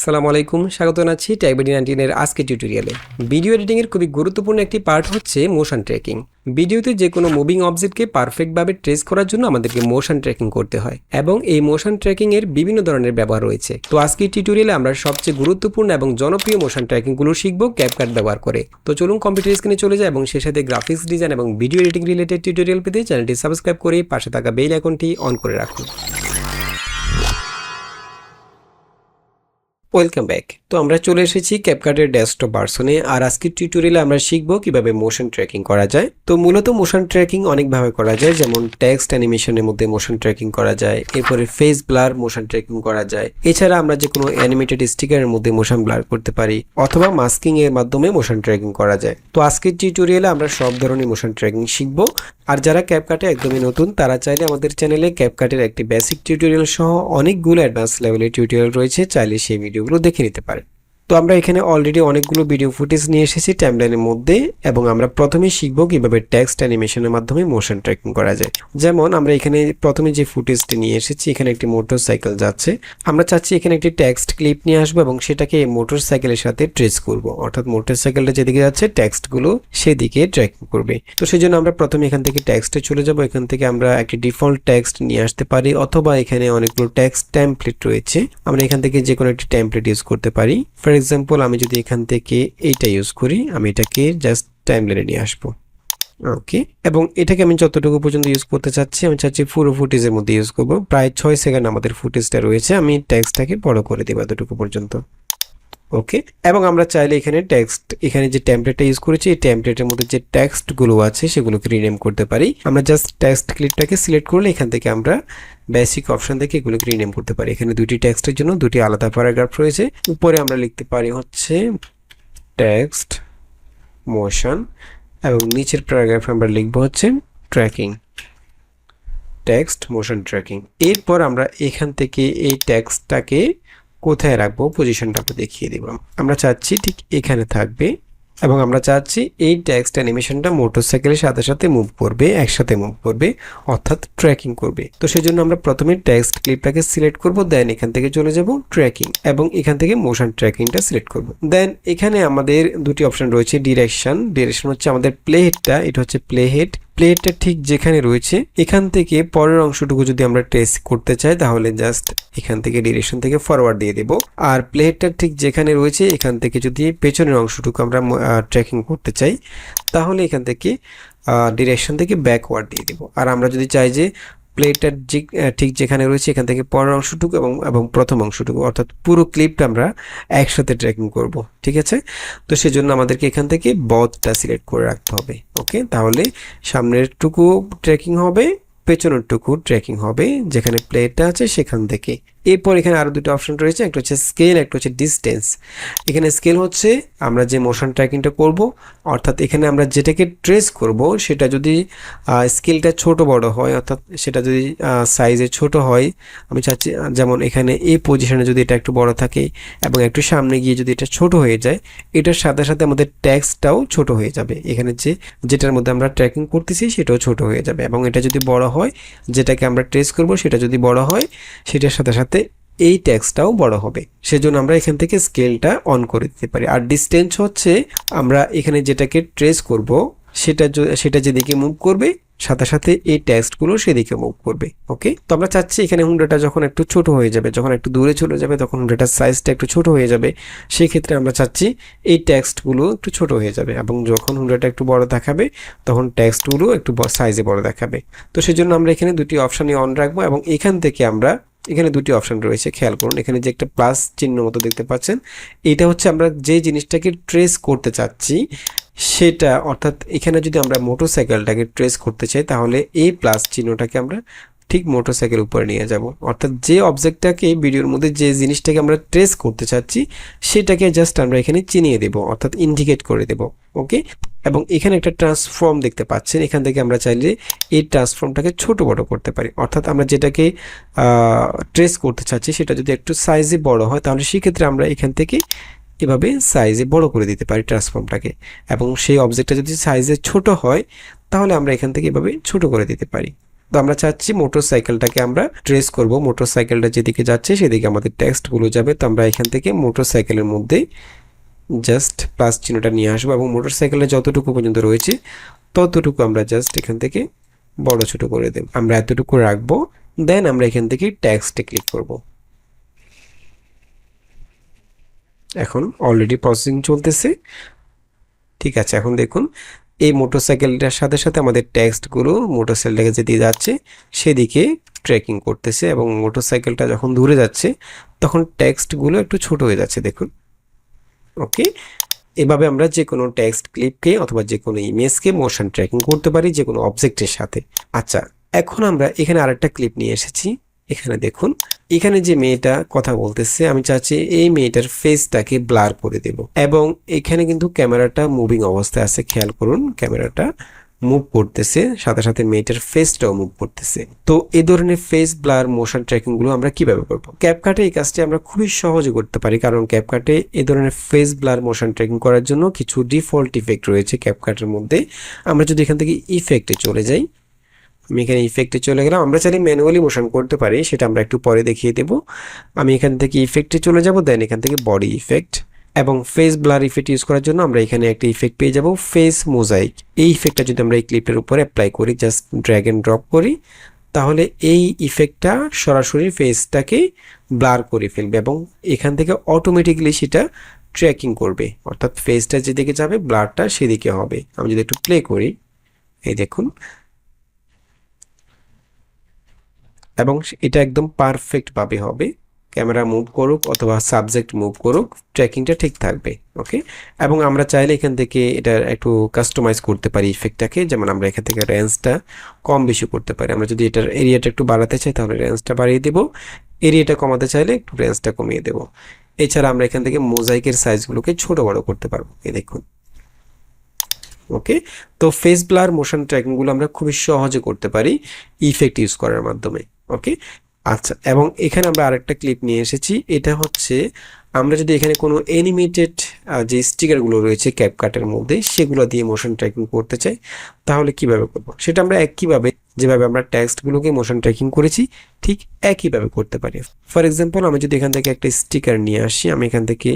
আসসালামু আলাইকুম, স্বাগত জানাচ্ছি টেকবিডি 19 এর আজকের টিউটোরিয়ালে। ভিডিও এডিটিং এর খুবই গুরুত্বপূর্ণ একটি পার্ট হচ্ছে মোশন ট্র্যাকিং। ভিডিওতে যে কোনো মুভিং অবজেক্টকে পারফেক্টভাবে ট্রেস করার জন্য আমাদেরকে মোশন ট্র্যাকিং করতে হয় এবং এই মোশন ট্র্যাকিং এর বিভিন্ন ধরনের ব্যবহার রয়েছে। তো আজকের টিউটোরিয়ালে আমরা সবচেয়ে গুরুত্বপূর্ণ এবং জনপ্রিয় মোশন ট্র্যাকিং গুলো শিখবো ক্যাপকাট ব্যবহার করে। তো চলুন কম্পিউটার স্ক্রিনে চলে যায় এবং সেই সাথে গ্রাফিক্স ডিজাইন এবং ভিডিও এডিটিং রিলেটেড টিউটোরিয়াল পেতে চ্যানেলটি সাবস্ক্রাইব করে পাশে থাকা বেল আইকনটি অন করে রাখুন। Welcome back. তো আমরা চলে এসেছি ক্যাপকাটের ডেস্কটপ ভার্সনে, আর আজকের টিউটোরিয়ালে আমরা শিখবো কিভাবে মোশন ট্র্যাকিং করা যায়। তো মূলত মোশন ট্র্যাকিং অনেকভাবে করা যায়, যেমন টেক্সট অ্যানিমেশনের মধ্যে মোশন ট্র্যাকিং করা যায়, এরপরে ফেস ব্লার মোশন ট্র্যাকিং করা যায়। এছাড়া আমরা যে কোনো অ্যানিমেটেড স্টিকারের মধ্যে মোশন ব্লার করতে পারি, অথবা মাস্কিং এর মাধ্যমে মোশন ট্র্যাকিং করা যায়। তো আজকের টিউটোরিয়ালে আমরা সব ধরনের মোশন ট্র্যাকিং শিখবো। আর যারা ক্যাপকাটে একদমই নতুন তারা চাইলে আমাদের চ্যানেলে ক্যাপকাটের একটি বেসিক টিউটোরিয়াল সহ অনেকগুলো অ্যাডভান্স লেভেলের টিউটোরিয়াল রয়েছে, চাইলে সেই ভিডিওগুলো দেখে নিতে পারেন। তো আমরা এখানে অলরেডি অনেকগুলো ভিডিও ফুটেজ নিয়ে এসেছি টাইমলাইনের মধ্যে, এবং আমরা প্রথমে শিখবো কিভাবে টেক্সট অ্যানিমেশনের মাধ্যমে মোশন ট্র্যাকিং করা যায়। যেমন আমরা এখানে প্রথমে যে ফুটেজটি নিয়ে এসেছি, এখানে একটি মোটরসাইকেল যাচ্ছে। আমরা চাচ্ছি এখানে একটি টেক্সট ক্লিপ নিয়ে আসবো এবং সেটাকে মোটরসাইকেলের সাথে ট্রেস করব, অর্থাৎ মোটরসাইকেলটা যেদিকে যাচ্ছে টেক্সটগুলো সেদিকে ট্র্যাকিং করবে। তো সেই জন্য আমরা প্রথমে এখান থেকে টেক্সটে চলে যাব। এখান থেকে আমরা একটি ডিফল্ট টেক্সট নিয়ে আসতে পারি, অথবা এখানে অনেকগুলো টেক্সট টেমপ্লেট রয়েছে, আমরা এখান থেকে যে কোনো একটি টেমপ্লেট ইউজ করতে পারি। ফর এক্সাম্পল আমি যদি এখান থেকে এইটা ইউজ করি, আমি এটাকে জাস্ট টাইমলাইনে নিয়ে আসবো। ওকে, এবং এটাকে আমি যতটুকু পর্যন্ত ইউজ করতে চাচ্ছি, আমি চাচ্ছি পুরো ফুটেজের মধ্যে ইউজ করব। প্রায় 6 সেকেন্ড আমাদের ফুটেজটা রয়েছে, আমি টেক্সটটাকে বড় করে দেব এতটুকু পর্যন্ত। ওকে, এবং আমরা চাইলে এখানে এখানে যে টেমপ্লেটটা ইউজ করেছি, এই টেমপ্লেটের মধ্যে যে টেক্সটগুলো আছে সেগুলোকে রিনেম করতে পারি। আমরা জাস্ট টেক্সট ক্লিপটাকে সিলেক্ট করলে এখান থেকে আমরা বেসিক অপশন থেকে এগুলোকে রিনেম করতে পারি। এখানে দুটি টেক্সটের জন্য দুটি আলাদা প্যারাগ্রাফ রয়েছে। উপরে আমরা লিখতে পারি হচ্ছে টেক্সট মোশন, এবং নিচের প্যারাগ্রাফে আমরা লিখবো হচ্ছে ট্র্যাকিং, টেক্সট মোশন ট্র্যাকিং। এরপর আমরা এখান থেকে এই টেক্সটটাকে কোথায় রাখবো, পজিশনটা আমরা দেখিয়ে দিব। আমরা চাচ্ছি ঠিক এখানে থাকবে, এবং আমরা চাচ্ছি এই টেক্সট অ্যানিমেশনটা মোটরসাইকেলের সাথে সাথে মুভ করবে, একসাথে মুভ করবে, অর্থাৎ ট্র্যাকিং করবে। তো সেই জন্য আমরা প্রথমে টেক্সট ক্লিপটাকে সিলেক্ট করব, দেন এখান থেকে চলে যাব ট্র্যাকিং, এবং এখান থেকে মোশন ট্র্যাকিংটা সিলেক্ট করব। দেন এখানে আমাদের দুটি অপশন রয়েছে। ডিরেকশন হচ্ছে আমাদের প্লে হেডটা, এটা হচ্ছে প্লে হেডটা ঠিক যেখানে রয়েছে এখান থেকে পরের অংশটুকু যদি আমরা ট্রেস করতে চাই, তাহলে জাস্ট এখান থেকে ডিরেকশন থেকে ফরওয়ার্ড দিয়ে দেব। আর প্লে হেডটা ঠিক যেখানে রয়েছে এখান থেকে যদি পেছনের অংশটুকু আমরা ট্র্যাকিং করতে চাই, তাহলে এখান থেকে ডিরেকশন থেকে ব্যাকওয়ার্ড দিয়ে দেব। আর আমরা যদি চাই যে প্লেটটা ঠিক যেখানে রয়েছে এখান থেকে পরের অংশটুকু এবং প্রথম অংশটুকু, অর্থাৎ পুরো ক্লিপটা আমরা একসাথে ট্র্যাকিং করব, ঠিক আছে। তো সেজন্য আমাদেরকে এখান থেকে বথটা সিলেক্ট করে রাখতে হবে। ওকে, তাহলে সামনের টুকু ট্র্যাকিং হবে, পেছনের টুকু ট্র্যাকিং হবে, যেখানে প্লেটটা আছে সেখান থেকে। এরপর এখানে আরো দুটো অপশন রয়েছে, একটা হচ্ছে স্কেল, একটা হচ্ছে ডিস্টেন্স। এখানে স্কেল হচ্ছে আমরা যে মোশন ট্র্যাকিংটা করব, অর্থাৎ এখানে আমরা যেটাকে ট্রেস করব সেটা যদি স্কেলটা ছোট বড় হয়, অর্থাৎ সেটা যদি সাইজে ছোট হয়, আমি চাচ্ছি যেমন এখানে এই পজিশনে যদি এটা একটু বড় থাকে এবং একটু সামনে গিয়ে যদি এটা ছোট হয়ে যায়, এটার সাথে সাথে আমাদের টেক্সটটাও ছোট হয়ে যাবে। এখানে যেটার মধ্যে আমরা ট্র্যাকিং করতেছি সেটাও ছোট হয়ে যাবে, এবং এটা যদি বড় হয়, যেটাকে আমরা ট্রেস করব সেটা যদি বড় হয়, সেটার সাথে সাথে এই টেক্সটটাও বড় হবে। সেজন্য আমরা এখান থেকে স্কেলটা অন করে দিতে পারি। আর ডিসটেন্স হচ্ছে আমরা এখানে যেটাকে ট্রেস করব সেটা যেদিকে মুভ করবে, সাথে সাথে এই টেক্সটগুলো সেদিকে মুভ করবে। ওকে, তো আমরা চাচ্ছি এখানে হুন্ডাটা যখন একটু ছোট হয়ে যাবে, যখন একটু দূরে চলে যাবে, তখন হুন্ডাটার সাইজটা একটু ছোট হয়ে যাবে। সেই ক্ষেত্রে আমরা চাচ্ছি এই টেক্সটগুলো একটু ছোট হয়ে যাবে, এবং যখন হুন্ডাটা একটু বড় দেখাবে তখন টেক্সটগুলো একটু সাইজে বড় দেখাবে। তো সেজন্য আমরা এখানে দুটি অপশনই অন রাখবো, এবং এখান থেকে আমরা এখানে দুটি অপশন রয়েছে, খেয়াল করুন। এখানে যে একটা প্লাস চিহ্ন মতো দেখতে পাচ্ছেন, এটা হচ্ছে আমরা যে জিনিসটাকে ট্রেস করতে চাচ্ছি সেটা, অর্থাৎ এখানে যদি আমরা মোটরসাইকেলটাকে ট্রেস করতে চাই, তাহলে এই প্লাস চিহ্নটাকে আমরা ঠিক মোটরসাইকেল উপরে নিয়ে যাব। অর্থাৎ যে অবজেক্টটাকে ভিডিওর মধ্যে যে জিনিসটাকে আমরা ট্রেস করতে চাচ্ছি সেটাকে জাস্ট আমরা এখানে চিনিয়ে দেব, অর্থাৎ ইন্ডিকেট করে দেব। ওকে, এবং এখানে একটা ট্রান্সফর্ম দেখতে পাচ্ছেন, এখান থেকে আমরা চাইলে এই ট্রান্সফর্মটাকে ছোট বড় করতে পারি। অর্থাৎ আমরা যেটাকে ট্রেস করতে চাচ্ছি সেটা যদি একটু সাইজে বড় হয়, তাহলে সেক্ষেত্রে আমরা এখান থেকে এভাবে সাইজে বড় করে দিতে পারি ট্রান্সফর্মটাকে, এবং সেই অবজেক্টটা যদি সাইজে ছোট হয় তাহলে আমরা এখান থেকে এভাবে ছোট করে দিতে পারি। তো আমরা চাচ্ছি মোটরসাইকেলটাকে আমরা ট্রেস করব, মোটরসাইকেলটা যেদিকে যাচ্ছে সেদিকে আমাদের টেক্সটগুলো যাবে। তো আমরা এখান থেকে মোটরসাইকেলের মধ্যে জাস্ট প্লাস চিহ্নটা নিয়ে আসবো এবং মোটরসাইকেলের যতটুকু পর্যন্ত রয়েছে ততটুকু আমরা জাস্ট এখান থেকে বড় ছোট করে দেব। আমরা এতটুকু রাখবো, দেন আমরা এখান থেকে টেক্সটে ক্লিক করব। এখন অলরেডি প্রসেসিং চলতেছে। ঠিক আছে, এখন দেখুন এই মোটরসাইকেলটার সাথে সাথে আমাদের টেক্সটগুলো মোটরসাইকেলটাকে যেদিকে যাচ্ছে সেদিকে ট্র্যাকিং করতেছে এবং মোটরসাইকেলটা যখন দূরে যাচ্ছে তখন টেক্সটগুলো একটু ছোট হয়ে যাচ্ছে, দেখুন। ওকে, এভাবে আমরা যে কোনো টেক্সট ক্লিপকে অথবা যে কোনো ইমেজকে মোশন ট্র্যাকিং করতে পারি যে কোনো অবজেক্টের সাথে। আচ্ছা, এখন আমরা এখানে আরেকটা ক্লিপ নিয়ে এসেছি। এখানে দেখুন, এখানে যে মেয়েটা কথা বলতেছে আমি চাচ্ছি এই মেয়েটার ফেসটাকে ব্লার করে দেব এবং এখানে কিন্তু ক্যামেরাটা মুভিং অবস্থায় আছে, খেয়াল করুন ক্যামেরাটা মুভ করতেছে, সাথে সাথে মেয়েটার ফেসটাও মুভ করতেছে। তো এই ধরনের ফেস ব্লার মোশন ট্র্যাকিং গুলো আমরা কিভাবে করব? ক্যাপকাটে এই কাজটি আমরা খুবই সহজে করতে পারি, কারণ ক্যাপকাটে এই ধরনের ফেস ব্লার মোশন ট্র্যাকিং করার জন্য কিছু ডিফল্ট ইফেক্ট রয়েছে ক্যাপকাটের মধ্যে। আমরা যদি এখান থেকে ইফেক্টে চলে যাই, আমি এখানে ইফেক্টে চলে গেলাম। আমরা চাইলে ম্যানুয়ালি মোশন করতে পারি, সেটা আমরা একটু পরে দেখিয়ে দেব। আমি এখান থেকে ইফেক্টে চলে যাব, দেন এখান থেকে বডি ইফেক্ট এবং ফেস ব্লার ইফেক্ট ইউজ করার জন্য আমরা এখানে একটা ইফেক্ট পেয়ে যাব, ফেস মোজাইক। এই ইফেক্টটা যদি আমরা এই ক্লিপের উপরে অ্যাপ্লাই করি, জাস্ট ড্র্যাগ এন্ড ড্রপ করি, তাহলে এই ইফেক্টটা সরাসরি ফেসটাকে ব্লার করে ফেলবে এবং এখান থেকে অটোমেটিক্যালি সেটা ট্র্যাকিং করবে, অর্থাৎ ফেসটা যেদিকে যাবে ব্লারটা সেদিকে হবে। আমি যদি একটু প্লে করি, এই দেখুন, এবং এটা একদম পারফেক্ট ভাবে হবে। ক্যামেরা মুভ করুক অথবা সাবজেক্ট মুভ করুক, ট্র্যাকিংটা ঠিক থাকবে। ওকে, এবং আমরা চাইলে এখান থেকে এটা একটু কাস্টমাইজ করতে পারি ইফেক্টটাকে, যেমন আমরা এখান থেকে রেঞ্জটা কম বেশি করতে পারি। আমরা যদি এটার এরিয়াটা একটু বাড়াতে চাই তাহলে রেঞ্জটা বাড়িয়ে দেব, এরিয়াটা কমাতে চাইলে একটু রেঞ্জটা কমিয়ে দেব। এছাড়া আমরা এখান থেকে মোজাইকের সাইজগুলোকে ছোট বড় করতে পারবো, এই দেখুন। ওকে, তো ফেস ব্লার মোশন ট্র্যাকিং গুলো আমরা খুবই সহজে করতে পারি ইফেক্ট ইউজ করার মাধ্যমে। ওকে, আচ্ছা, এবং এখানে আমরা আরেকটা ক্লিপ নিয়ে এসেছি। এটা হচ্ছে আমরা যদি এখানে কোনো অ্যানিমেটেড যে স্টিকারগুলো রয়েছে ক্যাপকাটের মধ্যে সেগুলো দিয়ে মোশন ট্র্যাকিং করতে চাই, তাহলে কিভাবে করব? সেটা আমরা একইভাবে যেভাবে আমরা টেক্সটগুলোকে মোশন ট্র্যাকিং করেছি ঠিক একইভাবে করতে পারি। ফর এক্সাম্পল, আমি যদি এখান থেকে একটা স্টিকার নিয়ে আসি, আমি এখান থেকে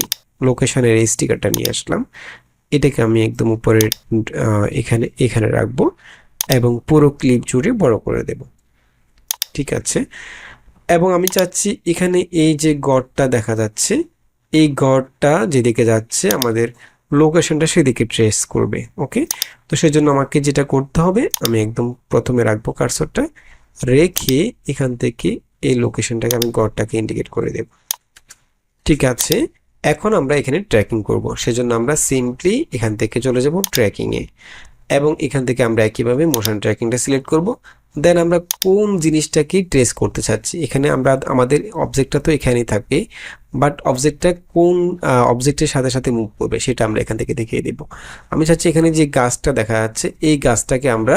লোকেশনের এই স্টিকারটা নিয়ে আসলাম, এটাকে আমি একদম উপরে এখানে এখানে রাখবো এবং পুরো ক্লিপ জুড়ে বড় করে দেব। ঠিক আছে, এবং আমি চাচ্ছি এখানে এই যে গড়টা দেখা যাচ্ছে, এই গড়টা যেদিকে যাচ্ছে আমাদের লোকেশনটা সেদিকে ট্রেস করবে। ওকে, তো সেজন্য আমাকে যেটা করতে হবে, আমি একদম প্রথমে রাখবো কার্সরটা, রেখে এখান থেকে এই লোকেশনটাকে আমি গড়টাকে ইন্ডিকেট করে দেব। ঠিক আছে, এখন আমরা এখানে ট্র্যাকিং করব, সেজন্য আমরা সিম্পলি এখান থেকে চলে যাব ট্র্যাকিংয়ে এবং এখান থেকে আমরা একইভাবে মোশন ট্র্যাকিংটা সিলেক্ট করব। দেন আমরা কোন জিনিসটাকে ট্রেস করতে চাচ্ছি, এখানে আমরা আমাদের অবজেক্টটা তো এখানেই থাকবে, বাট অবজেক্টটা কোন অবজেক্টের সাথে সাথে মুভ করবে সেটা আমরা এখান থেকে দেখিয়ে দেব। আমি চাচ্ছি এখানে যে গাছটা দেখা যাচ্ছে এই গাছটাকে আমরা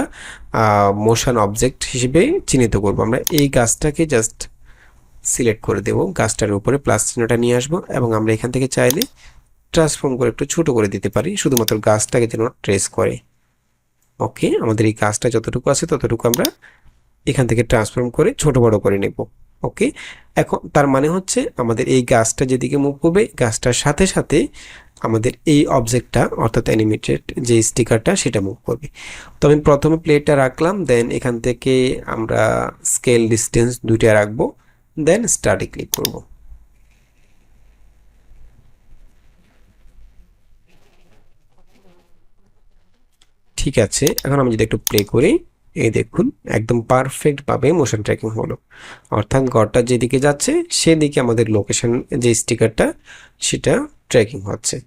মোশন অবজেক্ট হিসেবে চিহ্নিত করব। আমরা এই গাছটাকে জাস্ট সিলেক্ট করে দেব, গাছটার উপরে প্লাস চিহ্নটা নিয়ে আসবো এবং আমরা এখান থেকে চাইলে ট্রান্সফর্ম করে একটু ছোট করে দিতে পারি, শুধুমাত্র গাছটাকে যেন ট্রেস করে। ওকে, আমাদের এই গাছটা যতটুকু আছে ততটুকু আমরা এখান থেকে ট্রান্সফর্ম করে ছোট বড় করে নেব। ওকে, এখন তার মানে হচ্ছে আমাদের এই গাছটা যেদিকে মুভ করবে গাছটার সাথে সাথে আমাদের এই অবজেক্টটা অর্থাৎ অ্যানিমেটেড যে স্টিকারটা সেটা মুভ করবে। তো আমি প্রথমে প্লেটটা রাখলাম, দেন এখান থেকে আমরা স্কেল ডিস্টেন্স দুইটা রাখবো, দেন স্টার্টে ক্লিক করব। ঠিক আছে, এখন আমি যদি একটু প্লে করি, এই দেখুন একদম পারফেক্ট ভাবে মোশন ট্র্যাকিং হলো, অর্থাৎ ঘরটা যেদিকে যাচ্ছে সেদিকে আমাদের লোকেশন যে স্টিকারটা সেটা ট্র্যাকিং হচ্ছে।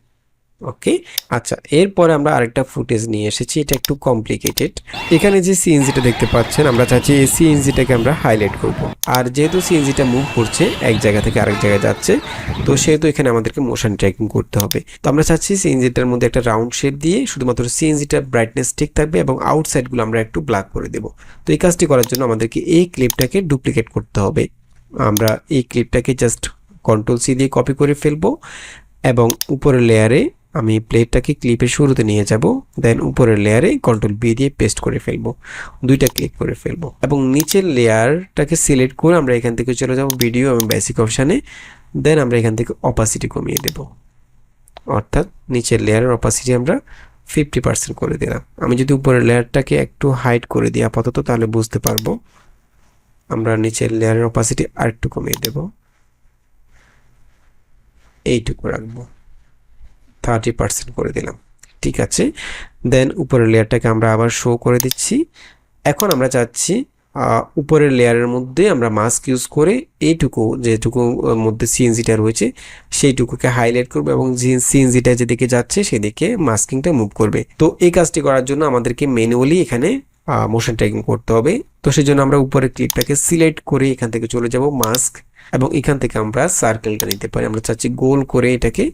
ওকে, আচ্ছা, এরপরে আমরা আরেকটা ফুটেজ নিয়ে এসেছি, এটা একটু কমপ্লিকেটেড। এখানে যে সিএনজিটা দেখতে পাচ্ছেন আমরা চাচ্ছি এই সিএনজিটাকে আমরা হাইলাইট করব, আর যেহেতু সিএনজিটা মুভ করছে এক জায়গা থেকে আরেক জায়গায় যাচ্ছে, তো সেহেতু এখানে আমাদেরকে মোশন ট্র্যাকিং করতে হবে। তো আমরা চাচ্ছি সিএনজিটার মধ্যে একটা রাউন্ড শেপ দিয়ে শুধুমাত্র সিএনজিটার ব্রাইটনেস ঠিক থাকবে এবং আউটসাইডগুলো আমরা একটু ব্ল্যাক করে দেব। তো এই কাজটি করার জন্য আমাদেরকে এই ক্লিপটাকে ডুপ্লিকেট করতে হবে। আমরা এই ক্লিপটাকে জাস্ট কন্ট্রোল সি দিয়ে কপি করে ফেলবো এবং উপরের লেয়ারে আমি প্লেটটাকে ক্লিপের শুরুতে নিয়ে যাব, দেন উপরের লেয়ারে কন্ট্রোল বি দিয়ে পেস্ট করে ফেলবো, দুইটা ক্লিক করে ফেলবো এবং নিচের লেয়ারটাকে সিলেক্ট করে আমরা এখান থেকে চলে যাব ভিডিও এবং বেসিক অপশানে। দেন আমরা এখান থেকে অপাসিটি কমিয়ে দেব, অর্থাৎ নিচের লেয়ারের অপাসিটি আমরা 50% করে দিলাম। আমি যদি উপরের লেয়ারটাকে একটু হাইড করে দিই আপাতত, তাহলে বুঝতে পারবো। আমরা নিচের লেয়ারের অপাসিটি আর একটু কমিয়ে দেব, এইটুকু রাখবো, 30% করে দিলাম। ঠিক আছে, দেন উপরের লেয়ারটাকে আমরা আবার শো করে দিচ্ছি। এখন আমরা চাচ্ছি উপরের লেয়ারের মধ্যে আমরা মাস্ক ইউজ করে এইটুকু যেটুকু মধ্যে সিএনজিটা রয়েছে সেইটুকুকে হাইলাইট করবো এবং সিএনজিটা যেদিকে যাচ্ছে সেদিকে মাস্কিংটা মুভ করবে। তো এই কাজটি করার জন্য আমাদেরকে ম্যানুয়ালি এখানে মোশন ট্র্যাকিং করতে হবে। তো সেই জন্য আমরা উপরের ক্লিপটাকে সিলেক্ট করে এখান থেকে চলে যাব মাস্ক, এবং এখান থেকে আমরা সার্কেলটা নিতে পারি। আমরা চাচ্ছি গোল করে এটাকে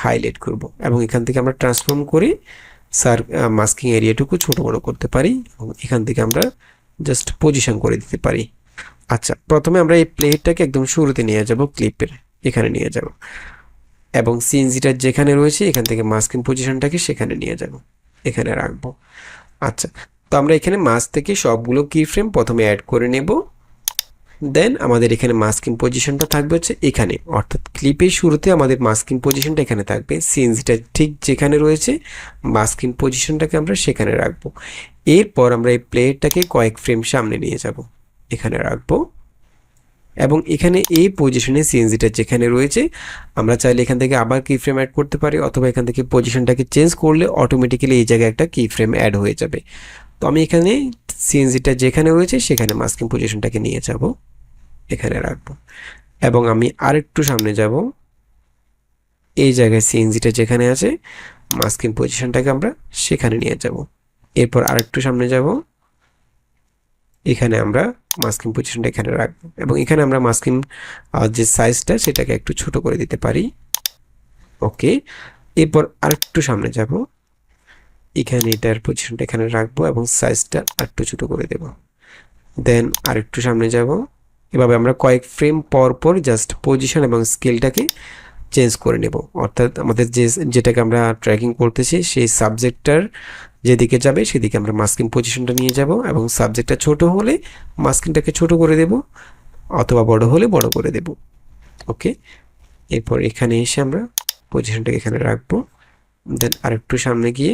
হাইলাইট করব এবং এখান থেকে আমরা ট্রান্সফর্ম করে মাস্কিং এরিয়াটুকু ছোট বড় করতে পারি এবং এখান থেকে আমরা জাস্ট পজিশন করে দিতে পারি। আচ্ছা, প্রথমে আমরা এই প্লেটটাকে একদম শুরুতে নিয়ে যাব, ক্লিপের এখানে নিয়ে যাব এবং সিএনজিটা যেখানে রয়েছে এখান থেকে মাস্কিং পজিশনটাকে সেখানে নিয়ে যাব, এখানে রাখবো। আচ্ছা, তো আমরা এখানে মাস্ক থেকে সবগুলো কি ফ্রেম প্রথমে অ্যাড করে নেব। দেন আমাদের এখানে মাস্কিং পজিশনটা থাকবে হচ্ছে এখানে, অর্থাৎ ক্লিপের শুরুতে আমাদের মাস্কিং পজিশনটা এখানে থাকবে, সিএনজিটা ঠিক যেখানে রয়েছে মাস্কিং পজিশনটাকে আমরা সেখানে রাখবো। এরপর আমরা এই প্লেটটাকে কয়েক ফ্রেম সামনে নিয়ে যাব, এখানে রাখবো এবং এখানে এই পজিশনে সিএনজিটা যেখানে রয়েছে আমরা চাইলে এখান থেকে আবার কি ফ্রেম অ্যাড করতে পারি, অথবা এখান থেকে পজিশনটাকে চেঞ্জ করলে অটোমেটিক্যালি এই জায়গায় একটা কি ফ্রেম অ্যাড হয়ে যাবে। তো আমি এখানে সিএনজিটা যেখানে রয়েছে সেখানে মাস্কিং পজিশনটাকে নিয়ে যাব, এখানে রাখবো এবং আমি আরেকটু সামনে যাব, এই জায়গায় সিএনজিটা যেখানে আছে মাস্কিং পজিশনটাকে আমরা সেখানে নিয়ে যাব। এরপর আরেকটু সামনে যাব, এখানে আমরা মাস্কিং পজিশনটা এখানে রাখবো এবং এখানে আমরা মাস্কিং যে সাইজটা সেটাকে একটু ছোট করে দিতে পারি। ওকে, এরপর আরেকটু সামনে যাব, এখানে এটার পজিশনটা এখানে রাখবো এবং সাইজটা আরেকটু ছোট করে দেব। দেন আরেকটু সামনে যাব, এভাবে আমরা কয়েক ফ্রেম পর পর জাস্ট পজিশন এবং স্কেলটাকে চেঞ্জ করে নেব, অর্থাৎ আমাদের যেটাকে আমরা ট্র্যাকিং করতেছি সেই সাবজেক্টটার যেদিকে যাবে সেদিকে আমরা মাস্কিং পজিশনটা নিয়ে যাব এবং সাবজেক্টটা ছোট হলে মাস্কিংটাকে ছোট করে দেব, অথবা বড় হলে বড় করে দেব। ওকে, এরপর এখানে এসে আমরা পজিশনটাকে এখানে রাখবো। দেন আরেকটু সামনে গিয়ে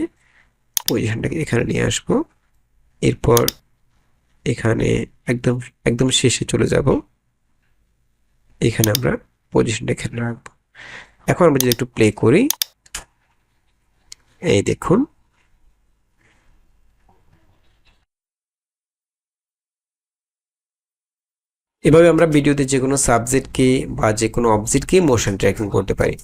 পজিশনটাকে এখানে নিয়ে আসবো। এরপর এখানে একদম একদম শেষে চলে যাব, এখানে আমরা পজিশনটা এখানে রাখবো। এখন আমরা যদি একটু প্লে করি, এই দেখুন এভাবে আমরা ভিডিওতে যে কোনো সাবজেক্টকে বা যে কোনো অবজেক্টকে মোশন ট্র্যাকিং করতে পারি।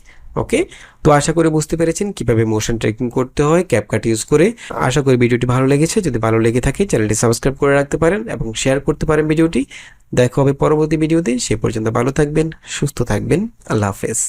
ওকে, তো আশা করি বুঝতে পেরেছেন কিভাবে মোশন ট্র্যাকিং করতে হয় ক্যাপকাট ইউজ করে। আশা করি ভিডিওটি ভালো লেগেছে। যদি ভালো লেগে থাকে চ্যানেলটি সাবস্ক্রাইব করে রাখতে পারেন এবং শেয়ার করতে পারেন ভিডিওটি। দেখা হবে পরবর্তী ভিডিওতে, সে পর্যন্ত ভালো থাকবেন, সুস্থ থাকবেন। আল্লাহ হাফেজ।